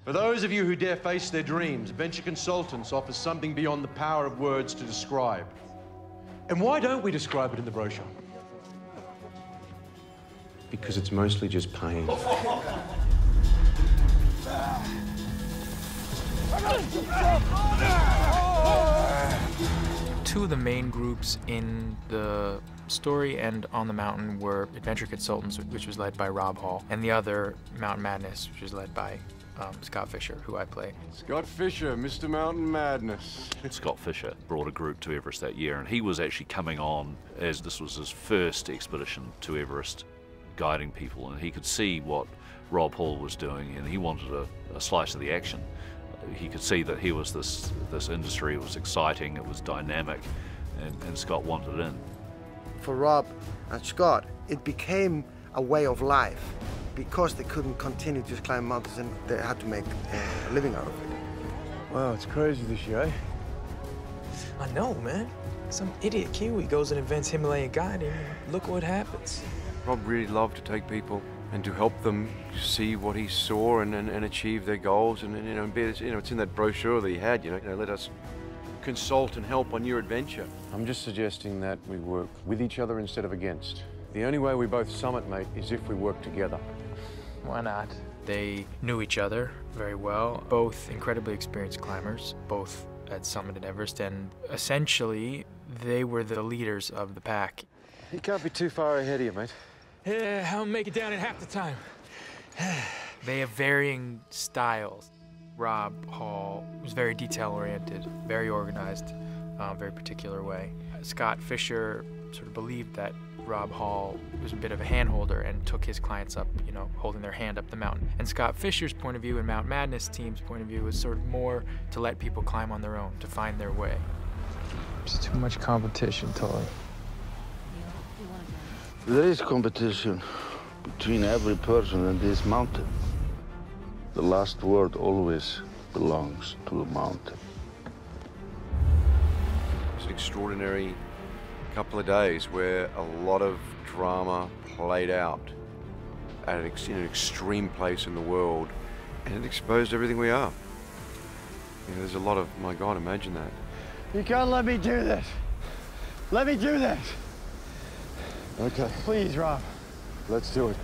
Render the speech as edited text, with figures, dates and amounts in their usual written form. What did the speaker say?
For those of you who dare face their dreams, Venture Consultants offers something beyond the power of words to describe. And why don't we describe it in the brochure? Because it's mostly just pain. Two of the main groups in the story and on the mountain were Adventure Consultants, which was led by Rob Hall, and the other, Mountain Madness, which was led by Scott Fisher, who I play. Scott Fisher, Mr. Mountain Madness. Scott Fisher brought a group to Everest that year, and he was actually coming on as this was his first expedition to Everest, guiding people, and he could see what Rob Hall was doing, and he wanted a slice of the action. He could see that here was this industry, it was exciting, it was dynamic, and Scott wanted in. For Rob and Scott, it became a way of life because they couldn't continue to just climb mountains and they had to make a living out of it. Wow, it's crazy this year, eh? I know, man. Some idiot Kiwi goes and invents Himalayan guiding, and look what happens. Rob really loved to take people and to help them see what he saw and achieve their goals. And it's in that brochure that he had, let us consult and help on your adventure. I'm just suggesting that we work with each other instead of against. The only way we both summit, mate, is if we work together. Why not? They knew each other very well, both incredibly experienced climbers, both at Summit and Everest, and essentially they were the leaders of the pack. He can't be too far ahead of you, mate. Yeah, I'll make it down in half the time. They have varying styles. Rob Hall was very detail-oriented, very organized, very particular way. Scott Fisher sort of believed that Rob Hall was a bit of a hand-holder and took his clients up, holding their hand up the mountain. And Scott Fisher's point of view and Mountain Madness team's point of view was sort of more to let people climb on their own, to find their way. There's too much competition, Tully. There is competition between every person in this mountain. The last word always belongs to the mountain. It's an extraordinary couple of days where a lot of drama played out at in an extreme place in the world, and it exposed everything we are. There's a lot of, my God, imagine that. You can't let me do this. Let me do this. Okay. Please, Rob. Let's do it.